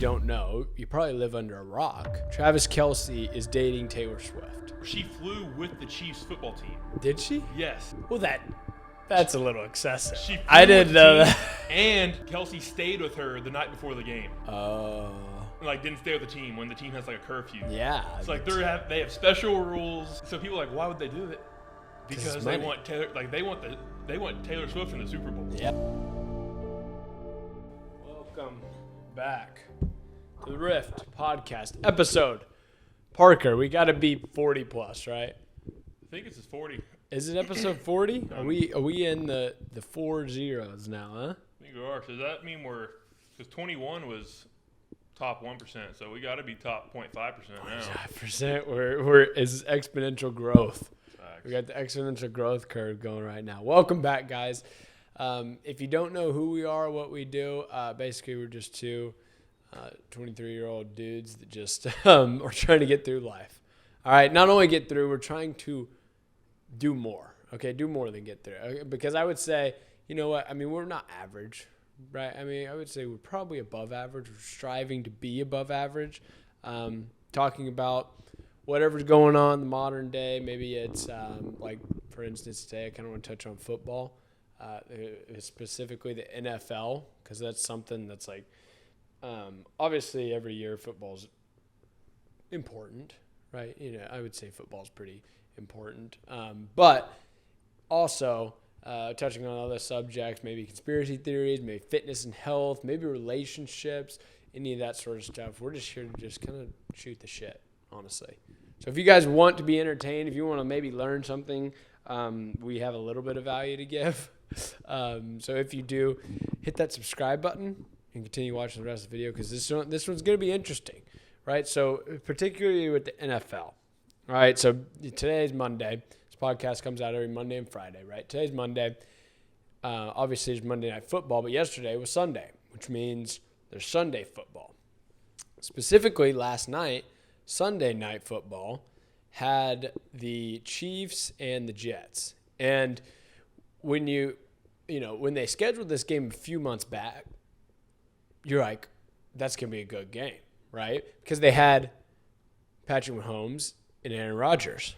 don't know, you probably live under a rock. Travis Kelce is dating Taylor Swift. She flew with the Chiefs football team. Did she? Yes. Well, that's a little excessive. She flew I didn't with the know team, that. And Kelsey stayed with her the night before the game. Oh. Like, didn't stay with the team when the team has like a curfew. Yeah. It's like they have special rules. So people are like, why would they do it? Because it's they money. want Taylor. Like they want Taylor Swift in the Super Bowl. Yep. Welcome back to the Rift podcast episode. Parker, we got to be 40 plus, right? I think it's 40. Is it episode 40? Are we in the 4 zeros now, huh? I think we are. So does that mean because 21 was top 1%, so we got to be top 0.5% now. 5%. We're is exponential growth. Facts. We got the exponential growth curve going right now. Welcome back, guys. If you don't know who we are, what we do, basically we're just two 23-year-old dudes that just are trying to get through life. All right, not only get through, we're trying to do more. Okay, do more than get through. Okay? Because I would say, you know what? I mean, we're not average, right? I mean, I would say we're probably above average. We're striving to be above average. Talking about whatever's going on in the modern day. Maybe it's like, for instance, today I kind of want to touch on football, specifically the NFL, because that's something that's like, obviously every year football's important, right? You know, I would say football's pretty important. But also touching on other subjects, maybe conspiracy theories, maybe fitness and health, maybe relationships, any of that sort of stuff. We're just here to just kind of shoot the shit, honestly. So if you guys want to be entertained, if you want to maybe learn something, we have a little bit of value to give. So if you do, hit that subscribe button and continue watching the rest of the video, because this one's going to be interesting, right? So particularly with the NFL. All right, so today is Monday. This podcast comes out every Monday and Friday, right? Today's Monday. Obviously, it's Monday Night Football, but yesterday was Sunday, which means there's Sunday football. Specifically, last night, Sunday Night Football had the Chiefs and the Jets. And when when they scheduled this game a few months back, you're like, that's going to be a good game, right? Because they had Patrick Mahomes and Aaron Rodgers.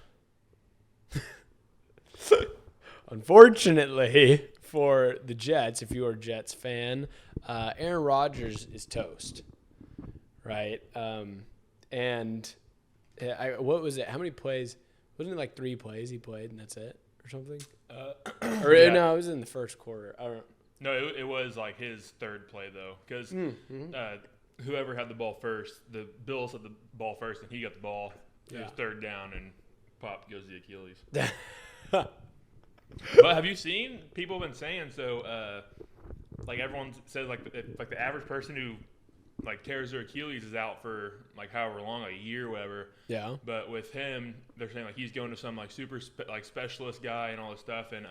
Unfortunately for the Jets, if you're a Jets fan, Aaron Rodgers is toast, right? What was it? How many plays? Wasn't it like 3 plays he played and that's it or something? Yeah. No, it was in the first quarter. I don't know. No, it was like his third play though, because whoever had the ball first, the Bills had the ball first, and he got the ball. It was third down, and pop goes the Achilles. But have you seen people have been saying so? Like everyone says, like the average person who like tears their Achilles is out for like however long, like a year or whatever. Yeah. But with him, they're saying like he's going to some like super specialist guy and all this stuff, and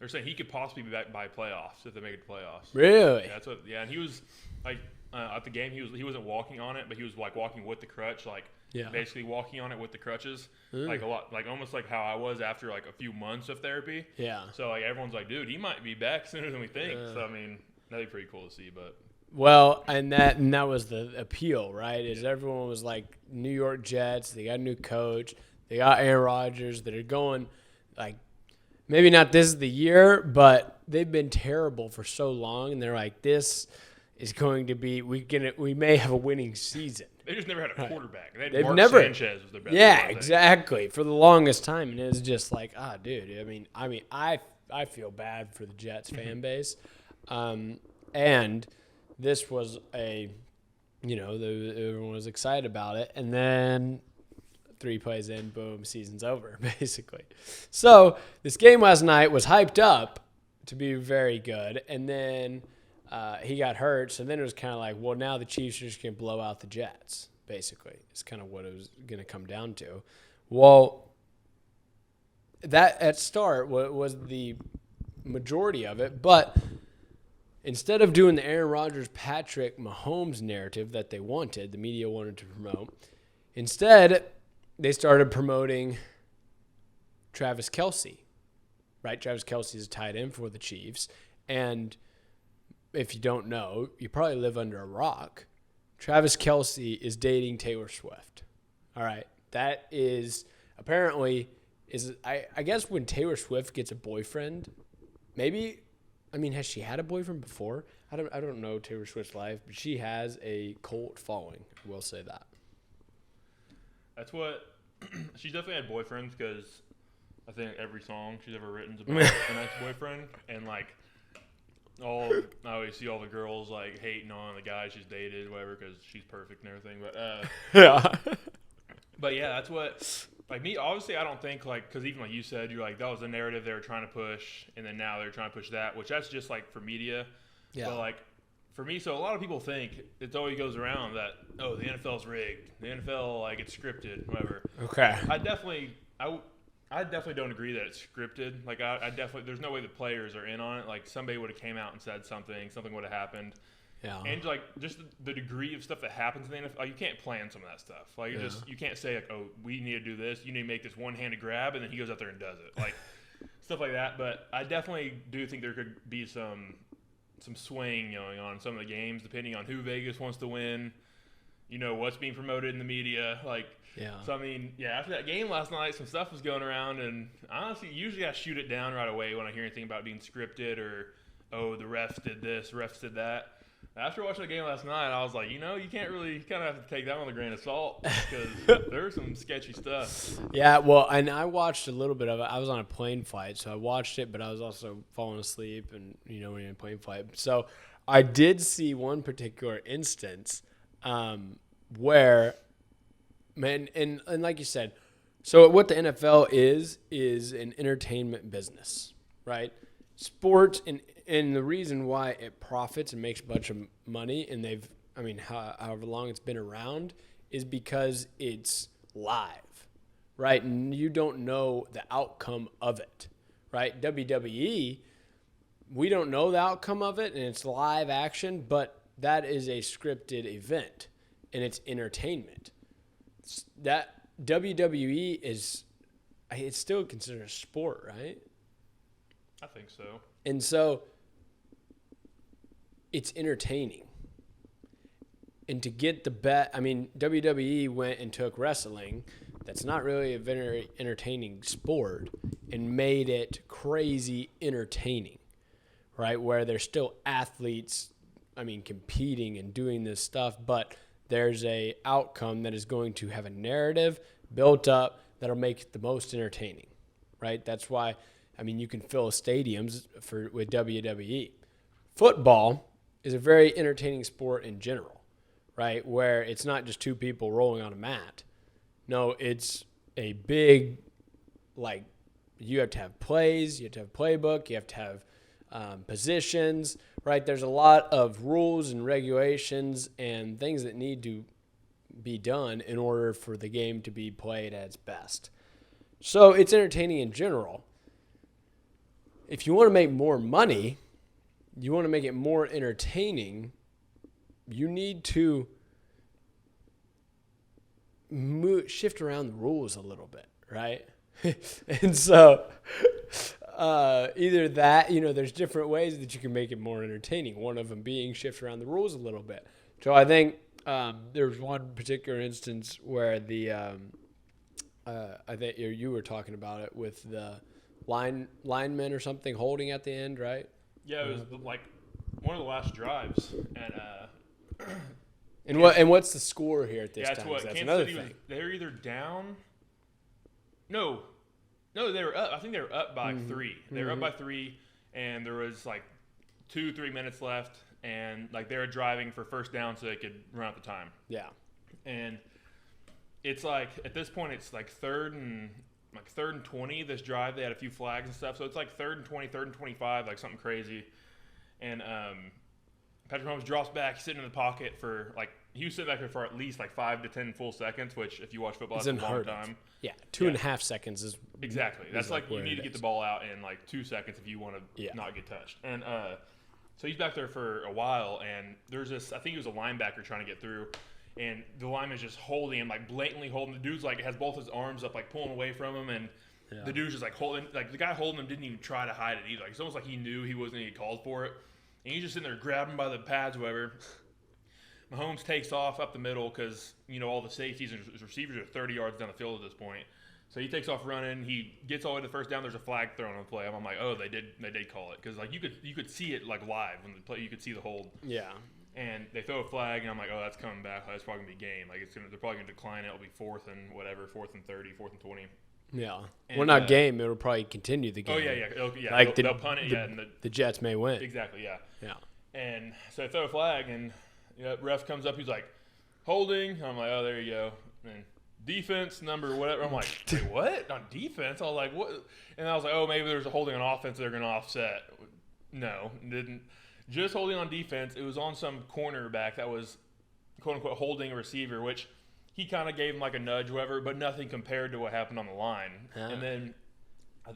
they're saying he could possibly be back by playoffs if they make it to playoffs. Really? Yeah, that's what. Yeah, and he was like at the game, he wasn't walking on it, but he was like walking with the crutch, like basically walking on it with the crutches, like a lot, like almost like how I was after like a few months of therapy. Yeah. So like everyone's like, dude, he might be back sooner than we think. So I mean, that'd be pretty cool to see, but. Well, and that was the appeal, right? Is everyone was like New York Jets, they got a new coach, they got Aaron Rodgers that are going like maybe not this is the year, but they've been terrible for so long, and they're like, this is going to be we may have a winning season. They just never had a quarterback. They've Mark never Sanchez was their best. Yeah, exactly. For the longest time, and it was just like, dude. I mean, I feel bad for the Jets fan base, and this was everyone was excited about it, and then 3 plays in, boom, season's over, basically. So this game last night was hyped up to be very good, and then he got hurt, so then it was kind of like, well, now the Chiefs are just going to blow out the Jets, basically. It's kind of what it was going to come down to. Well, that at start was the majority of it, but instead of doing the Aaron Rodgers, Patrick Mahomes narrative that they wanted, the media wanted to promote, instead they started promoting Travis Kelce, right? Travis Kelce is a tight end for the Chiefs, and if you don't know, you probably live under a rock. Travis Kelce is dating Taylor Swift. All right. That is apparently I guess when Taylor Swift gets a boyfriend, maybe, I mean, has she had a boyfriend before? I don't know Taylor Swift's life, but she has a cult following. I will say that. That's what she's definitely had boyfriends, because I think every song she's ever written is about an ex-boyfriend, and like I always see all the girls like hating on the guy she's dated, whatever, because she's perfect and everything. But yeah, but yeah, that's what, like, me. Obviously, I don't think, like, because even like you said, you're like, that was the narrative they were trying to push, and then now they're trying to push that, which that's just like for media. Yeah. But like, for me, so a lot of people think it always goes around that, oh, the NFL's rigged, the NFL, like, it's scripted, whatever. Okay. I definitely don't agree that it's scripted. Like, I definitely, there's no way the players are in on it. Like, somebody would have came out and said something would have happened. Yeah. And like, just the degree of stuff that happens in the NFL, like, you can't plan some of that stuff. Like, you can't say like, oh, we need to do this. You need to make this one-handed grab, and then he goes out there and does it. Like, stuff like that. But I definitely do think there could be some swaying going on in some of the games, depending on who Vegas wants to win, what's being promoted in the media. Like, yeah. So, I mean, yeah, after that game last night, some stuff was going around, and honestly, usually I shoot it down right away when I hear anything about being scripted or, oh, the refs did this, refs did that. After watching the game last night, I was like, you kind of have to take that with a grain of salt, because there was some sketchy stuff. Yeah, well, and I watched a little bit of it. I was on a plane flight, so I watched it, but I was also falling asleep and, when you're in a plane flight. So I did see one particular instance where, man, and like you said, so what the NFL is an entertainment business, right? Sports, and the reason why it profits and makes a bunch of money, and however long it's been around, is because it's live, right? And you don't know the outcome of it, right? WWE, we don't know the outcome of it, and it's live action, but that is a scripted event, and it's entertainment. That WWE it's still considered a sport, right? I think so. And so it's entertaining. And to get the bet, WWE went and took wrestling, that's not really a very entertaining sport, and made it crazy entertaining, right? Where there's still athletes, competing and doing this stuff, but there's a outcome that is going to have a narrative built up that'll make it the most entertaining, right? That's why, you can fill stadiums with WWE. Football is a very entertaining sport in general, right? Where it's not just two people rolling on a mat. No, it's a big, like, you have to have plays, you have to have playbook, you have to have positions, right? There's a lot of rules and regulations and things that need to be done in order for the game to be played at its best. So it's entertaining in general. If you want to make more money, you want to make it more entertaining, you need to shift around the rules a little bit, right? And so either that, there's different ways that you can make it more entertaining. One of them being shift around the rules a little bit. So I think there's one particular instance where I think you were talking about it with the linemen or something holding at the end, right? Yeah, it was like one of the last drives, and what's the score here at this time? That's Kansas another City thing. They're either down. No, they were up. I think they were up by 3. They were up by 3, and there was like 2-3 minutes left, and like they were driving for first down so they could run out the time. Yeah, and it's like at this point it's like third and 20. This drive they had a few flags and stuff, so it's like 3rd and 20, 3rd and 25, like something crazy. And Patrick Mahomes drops back, he's sitting in the pocket for he was sitting back there for at least 5 to 10 full seconds, which if you watch football, that's a long time. Yeah, 2.5 seconds is exactly. That's you need to get the ball out in 2 seconds if you want to not get touched. And so he's back there for a while, and there's this. I think he was a linebacker trying to get through. And the lineman's just holding him, blatantly holding. The dude's has both his arms up, pulling away from him, and the dude's just holding. The guy holding him didn't even try to hide it either. It's almost like he knew he wasn't going to get called for it, and he's just sitting there grabbing by the pads, whatever. Mahomes takes off up the middle because, all the safeties and receivers are 30 yards down the field at this point. So he takes off running. He gets all the way to the first down. There's a flag thrown on the play. I'm like, oh, they did call it because you could see it live when the play. You could see the hold. Yeah. And they throw a flag, and I'm like, oh, that's coming back. That's probably gonna be game. They're probably gonna decline it. It'll be 4th and 30, 4th and 20. Yeah. And, well, not game. It'll probably continue the game. Oh yeah. Like they'll punt it. And the Jets may win. Exactly. Yeah. Yeah. And so they throw a flag, and ref comes up. He's like, holding. I'm like, oh, there you go. And defense number whatever. I'm like, wait, what? On defense? I was like, what? And I was like, oh, maybe there's a holding on offense they're going to offset. No, didn't. Just holding on defense. It was on some cornerback that was, quote unquote, holding a receiver, which he kind of gave him like a nudge, whatever, but nothing compared to what happened on the line. And then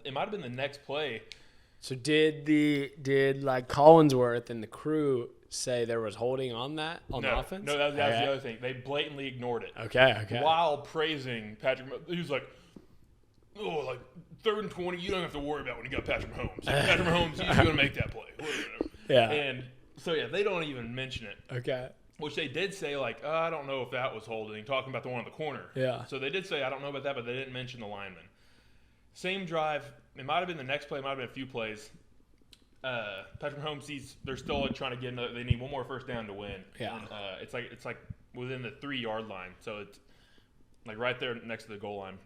it might have been the next play. So did like Collinsworth and the crew say there was holding on that on offense? No, that was the other thing. They blatantly ignored it. Okay. While praising Patrick, he was like, "Oh, like 3rd and 20, you don't have to worry about when you got Patrick Mahomes. Patrick Mahomes, he's going to make that play." Yeah. And so they don't even mention it. Okay. Which they did say, like, oh, I don't know if that was holding, talking about the one in the corner. Yeah. So they did say, I don't know about that, but they didn't mention the lineman. Same drive. It might have been the next play. It might have been a few plays. Patrick Mahomes, they're still trying to get another. They need one more first down to win. Yeah. And, it's like within the 3-yard line, so it's like right there next to the goal line.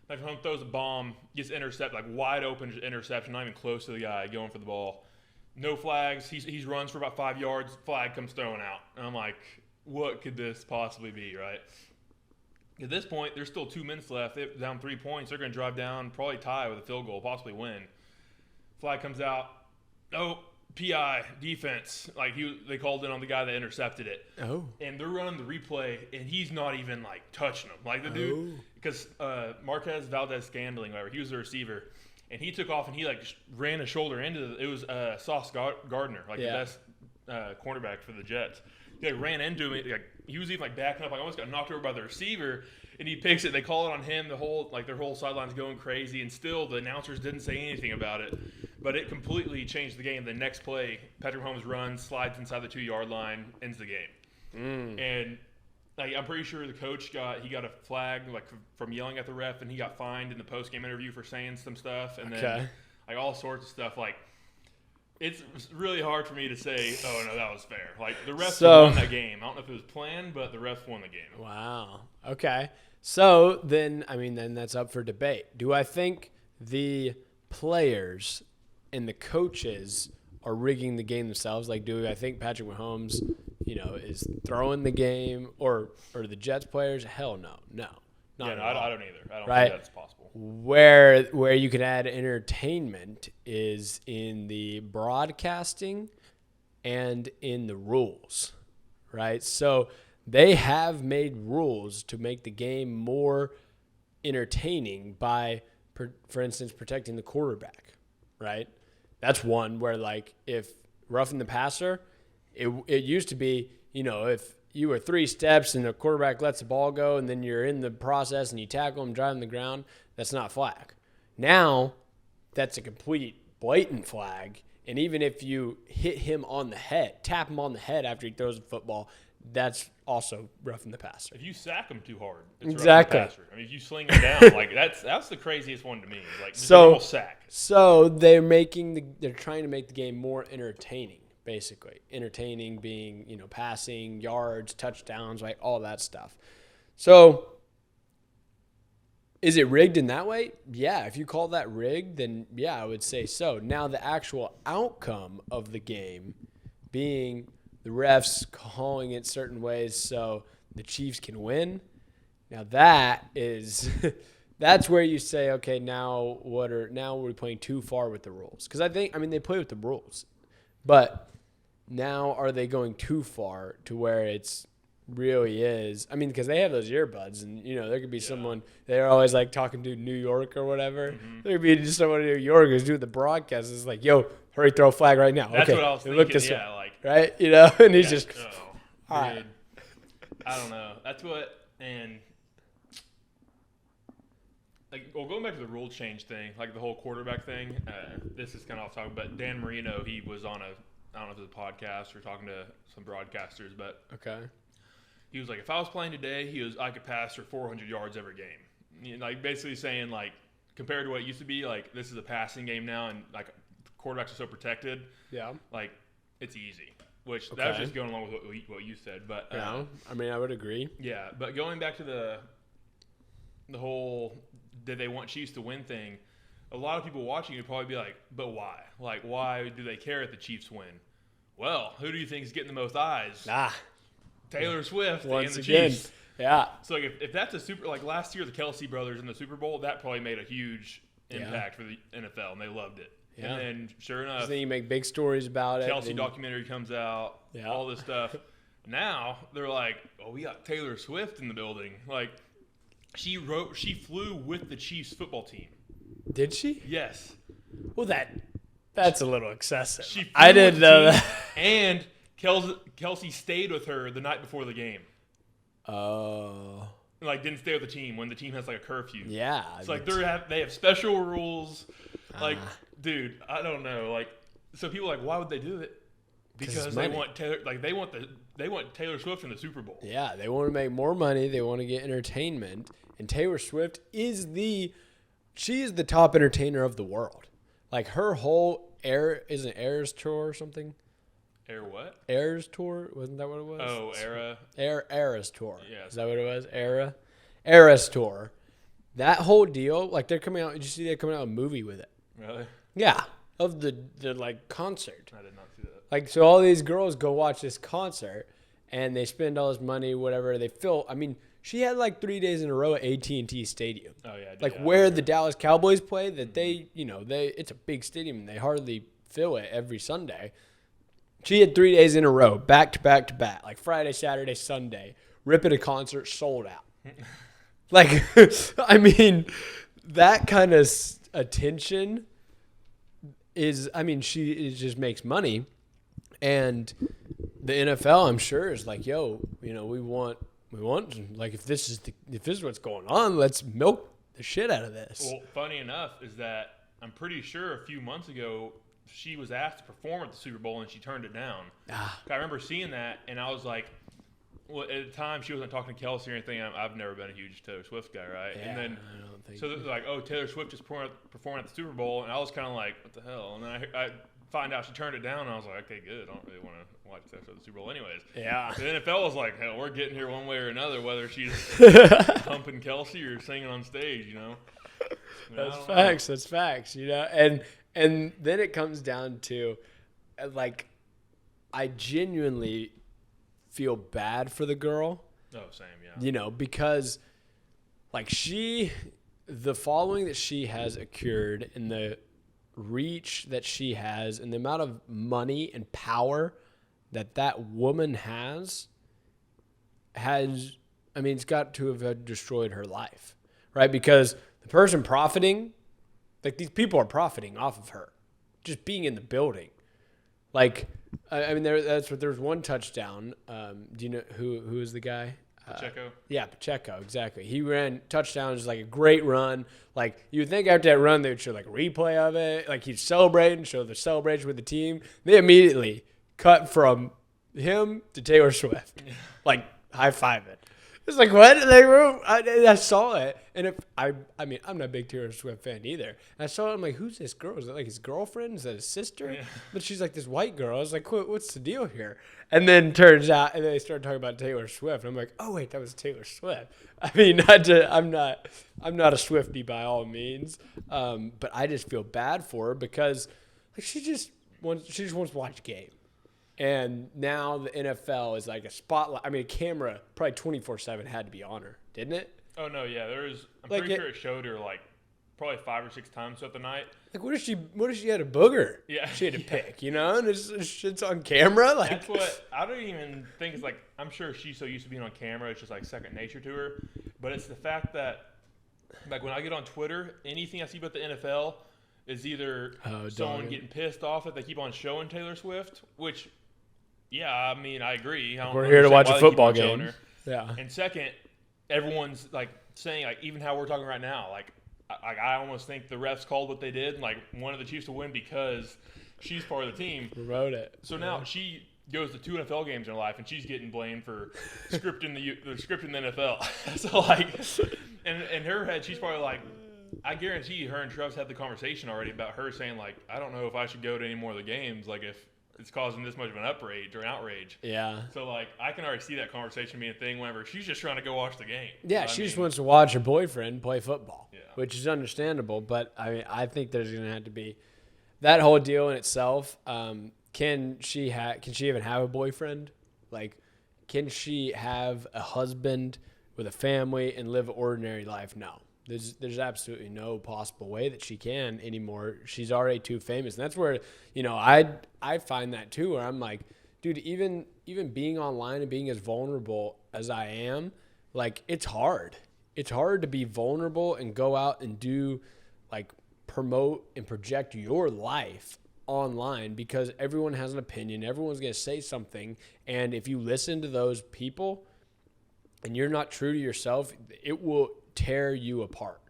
Patrick Mahomes throws a bomb, gets intercepted, like wide open interception, not even close to the guy going for the ball. No flags. He runs for about 5 yards. Flag comes thrown out, and I'm like, what could this possibly be, right? At this point, there's still 2 minutes left. They're down 3 points. They're going to drive down, probably tie with a field goal, possibly win. Flag comes out. Oh, PI, defense. Like they called it on the guy that intercepted it. Oh. And they're running the replay, and he's not even like touching him. Like the dude, because Marquez Valdez-Scantling, whatever, he was the receiver, and he took off and he like ran his shoulder into it was Sauce Gardner, like the best cornerback for the Jets. He like, ran into him. Like, he was even like backing up. Like almost got knocked over by the receiver, and he picks it. They call it on him. Their whole sideline's going crazy, and still the announcers didn't say anything about it. But it completely changed the game. The next play, Patrick Mahomes runs, slides inside the 2-yard line, ends the game. And like, I'm pretty sure the coach got a flag like from yelling at the ref, and he got fined in the post game interview for saying some stuff, and then like all sorts of stuff. Like, it's really hard for me to say, oh, no, that was fair. Like, the refs won that game. I don't know if it was planned, but the refs won the game. Wow. Okay. So then that's up for debate. Do I think the players and the coaches are rigging the game themselves? Like, do I think Patrick Mahomes, is throwing the game, or the Jets players? Hell no. No. I don't either. I don't think that's possible. Where you can add entertainment is in the broadcasting and in the rules, right? So they have made rules to make the game more entertaining by, for instance, protecting the quarterback, right? That's one where, like, if roughing the passer, it used to be, if you were 3 steps and the quarterback lets the ball go and then you're in the process and you tackle him, drive him to the ground, that's not flag. Now, that's a complete blatant flag. And even if you hit him on the head, tap him on the head after he throws the football, that's also roughing the passer. If you sack him too hard, it's exactly. roughing the passer. I mean, if you sling him down, like that's the craziest one to me. Like, just a normal sack. So they're trying to make the game more entertaining. Basically, entertaining being, passing, yards, touchdowns, right, all that stuff. So is it rigged in that way? Yeah, if you call that rigged, then yeah, I would say so. Now the actual outcome of the game being the refs calling it certain ways so the Chiefs can win. Now that is that's where you say, okay, now we're playing too far with the rules. Because they play with the rules. But now are they going too far to where it's really is? Because they have those earbuds, and there could be someone, they're always like talking to New York or whatever. Mm-hmm. There could be just someone in New York who's doing the broadcast. It's like, yo, hurry, throw a flag right now. That's okay, what I was thinking. Look this yeah, up, like right, and he's just, all right. I don't know. That's what, and like, well, going back to the rule change thing, like the whole quarterback thing. This is kind of off topic, but Dan Marino, he was on a I don't know if it's a podcast or talking to some broadcasters, but Okay. he was like, if I was playing today, I could pass for 400 yards every game. Like basically saying like compared to what it used to be, like this is a passing game now, and like quarterbacks are so protected. Yeah. Like it's easy. Which that was Okay. just going along with what you said, but Yeah. I mean, I would agree. yeah. But going back to the whole did they want Chiefs to win thing, a lot of people watching would probably be like, but why? Like why do they care if the Chiefs win? Well, who do you think is getting the most eyes? Ah. Taylor Swift Once and the again. Chiefs. Yeah. So like if that's a super like last year the Kelsey brothers in the Super Bowl, that probably made a huge impact for the NFL and they loved it. Yeah. And then sure enough, Then you make big stories about it. Kelsey and- documentary comes out, Yeah. all this stuff. Now they're like, oh, we got Taylor Swift in the building. Like she flew with the Chiefs football team. Did she? Yes. Well, that's a little excessive. She flew I with didn't the know team, that. And Kelsey stayed with her the night before the game. Oh. Like didn't stay with the team when the team has like a curfew. Yeah. It's like they have special rules. Like, Ah. dude, I don't know. Like, so people are like, why would they do it? 'Cause Because it's they money. want Taylor. Like, they want Taylor Swift in the Super Bowl. Yeah, they want to make more money. They want to get entertainment. And Taylor Swift she is the top entertainer of the world. Like her whole Eras tour or something? Air what? Eras tour? Wasn't that what it was? Oh, Era. Eras tour. Yes. Is that what it was? Eras tour. That whole deal, like they're coming out, did you see they're coming out with a movie with it? Really? Yeah. Of the like concert. I did not see that. Like, so all these girls go watch this concert and they spend all this money, whatever. They fill, I mean, she had like 3 days in a row at AT&T Stadium. Oh yeah. I did, Like yeah. where the Dallas Cowboys play, that it's a big stadium. They hardly fill it every Sunday. She had 3 days in a row, back to back to back, like Friday, Saturday, Sunday, ripping a concert, sold out. Like, I mean, that kind of attention it just makes money. And the NFL, I'm sure, is like, yo, we want like if this is what's going on, let's milk the shit out of this. Well, funny enough is that I'm pretty sure a few months ago she was asked to perform at the Super Bowl and she turned it down. I remember seeing that and I was like, well, at the time she wasn't talking to Kelsey or anything. I've never been a huge Taylor Swift guy, right? Yeah, And then I don't think so they're like, oh, Taylor Swift just performing at the Super Bowl, and I was kind of like, what the hell? And then I find out she turned it down, and I was like, okay, good. I don't really want to watch Taylor Swift at the Super Bowl anyways. Yeah. The NFL was like, hell, we're getting here one way or another, whether she's humping Kelsey or singing on stage, I mean, That's I don't know. facts. That's facts. And then it comes down to, like, I genuinely feel bad for the girl, Oh, same, yeah. because, like, the following that she has accrued and the reach that she has and the amount of money and power that woman has, it's got to have destroyed her life, right? Because the person profiting, like these people are profiting off of her, just being in the building. Like, there's one touchdown. Do you know who is the guy? Pacheco? Yeah, Pacheco, exactly. He ran touchdowns, like a great run. Like you would think after that run they would show like a replay of it, like he'd celebrate and show the celebration with the team. They immediately cut from him to Taylor Swift, like high fiving. It's like what? I saw it, and I'm not a big Taylor Swift fan either. And I saw it, I'm like, who's this girl? Is that like his girlfriend? Is that his sister? Yeah. But she's like this white girl. I was like, what's the deal here? And then turns out, and then they started talking about Taylor Swift. And I'm like, oh wait, that was Taylor Swift. I mean, I'm not a Swiftie by all means, but I just feel bad for her because like she just wants to watch a game. And now the NFL is like a spotlight. I mean, a camera probably 24/7 had to be on her, didn't it? Oh, no, yeah. I'm Like pretty sure it showed her, like, probably 5 or 6 times throughout the night. Like, what if she had a booger? Yeah. She had to pick, and it's shit's on camera. Like, That's what I don't even think it's like. I'm sure she's so used to being on camera, it's just like second nature to her. But it's the fact that, like, when I get on Twitter, anything I see about the NFL is either someone dog. getting pissed off that they keep on showing Taylor Swift, which, yeah, I mean, I agree. I don't we're here to understand watch why a they keep football on showing game. her. Yeah. And second, everyone's like saying, like, even how we're talking right now, like I almost think the refs called what they did, and like wanted the Chiefs to win because she's part of the team. Wrote it. So now she goes to 2 NFL games in her life, and she's getting blamed for scripting the NFL. So like, and in her head, she's probably like, I guarantee her and Travis had the conversation already about her saying like, I don't know if I should go to any more of the games, like if it's causing this much of an outrage. Yeah. So like, I can already see that conversation being a thing whenever she's just trying to go watch the game. Yeah, she just wants to watch her boyfriend play football, Yeah. which is understandable. But I mean, I think there's going to have to be that whole deal in itself. Can she even have a boyfriend? Like, can she have a husband with a family and live an ordinary life? No. There's absolutely no possible way that she can anymore. She's already too famous. And that's where, I find that too, where I'm like, dude, even being online and being as vulnerable as I am, like, it's hard. It's hard to be vulnerable and go out and do, like, promote and project your life online, because everyone has an opinion. Everyone's going to say something. And if you listen to those people and you're not true to yourself, it will tear you apart.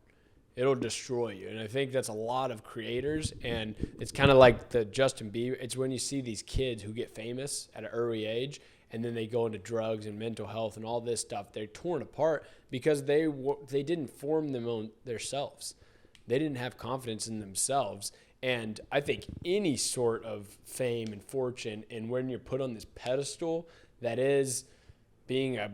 It'll destroy you. And I think that's a lot of creators. And it's kind of like the Justin Bieber. It's when you see these kids who get famous at an early age and then they go into drugs and mental health and all this stuff. They're torn apart because they didn't form them on themselves. They didn't have confidence in themselves. And I think any sort of fame and fortune, and when you're put on this pedestal that is being a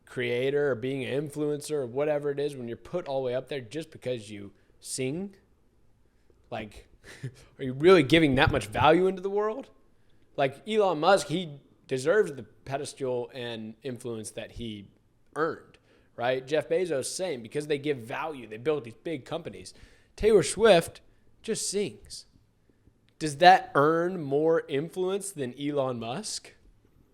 creator or being an influencer or whatever it is, when you're put all the way up there just because you sing, like, are you really giving that much value into the world? Like Elon Musk, he deserves the pedestal and influence that he earned, right? Jeff Bezos, same, because they give value. They built these big companies. Taylor Swift just sings. Does that earn more influence than Elon Musk?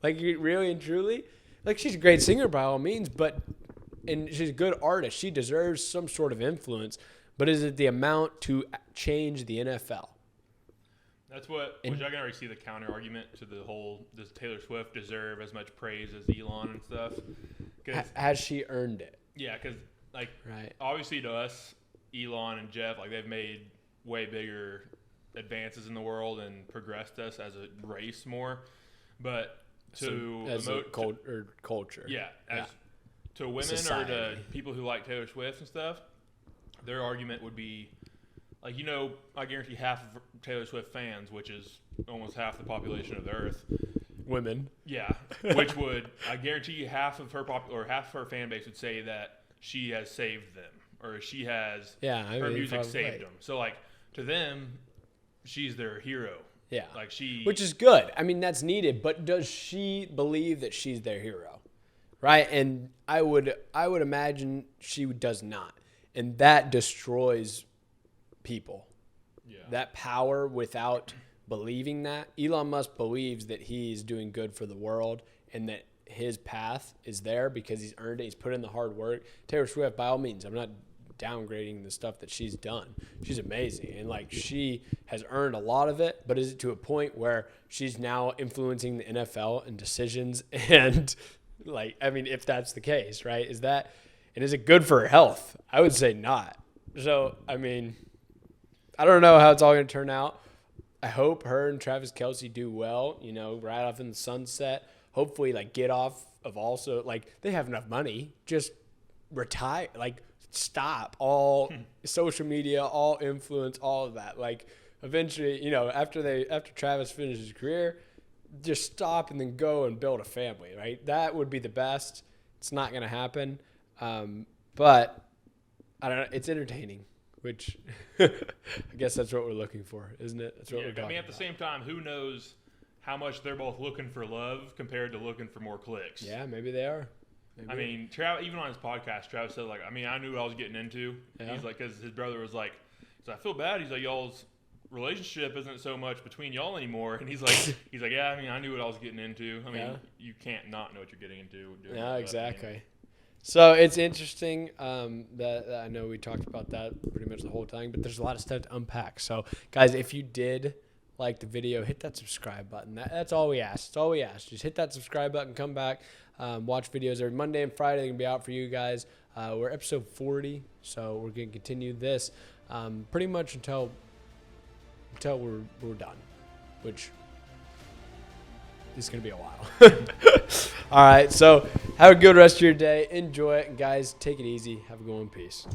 Like, really and truly? Like, she's a great singer by all means, and she's a good artist. She deserves some sort of influence, but is it the amount to change the NFL? That's which I can already see the counter argument to the whole, does Taylor Swift deserve as much praise as Elon and stuff? Has she earned it? Yeah, because, like, right. Obviously to us, Elon and Jeff, like, they've made way bigger advances in the world and progressed us as a race more. But culture. Yeah. To women society, or to people who like Taylor Swift and stuff, their argument would be, like, I guarantee half of Taylor Swift fans, which is almost half the population of the earth. Women. Yeah. Which would, I guarantee you half of her fan base would say that she has saved them, or her music saved them. So, like, to them, she's their hero. Yeah. Like, which is good. I mean, that's needed, but does she believe that she's their hero? Right? And I would imagine she does not. And that destroys people. Yeah. That power without believing that. Elon Musk believes that he's doing good for the world and that his path is there because he's earned it. He's put in the hard work. Taylor Swift, by all means, I'm not downgrading the stuff that she's done. She's amazing, and like, she has earned a lot of it, but is it to a point where she's now influencing the NFL and decisions? And like, I mean, if that's the case, right, is it good for her health? I would say not. So I mean, I don't know how it's all going to turn out. I hope her and Travis Kelce do well, right off in the sunset. Hopefully, like, get off of also, like, they have enough money, just retire, like, stop all social media, all influence, all of that. Like, eventually, after Travis finishes his career, just stop and then go and build a family, right? That would be the best. It's not going to happen. But I don't know. It's entertaining, which I guess that's what we're looking for, isn't it? That's what we're talking at the same time, who knows how much they're both looking for love compared to looking for more clicks. Yeah, maybe they are. I mean, Travis, even on his podcast, Travis said, like, I mean, I knew what I was getting into. Yeah. He's like, because his brother was like, so I feel bad. He's like, y'all's relationship isn't so much between y'all anymore. And he's like, yeah, I mean, I knew what I was getting into. I mean, you can't not know what you're getting into. Yeah, exactly. I mean, so it's interesting that I know we talked about that pretty much the whole time, but there's a lot of stuff to unpack. So, guys, if you did like the video, hit that subscribe button. That's all we ask. That's all we ask. Just hit that subscribe button, come back, watch videos every Monday and Friday. They're going to be out for you guys. We're episode 40, so we're going to continue this pretty much until we're done. which is going to be a while. All right, so have a good rest of your day. Enjoy it. And guys, take it easy. Have a good one. Peace.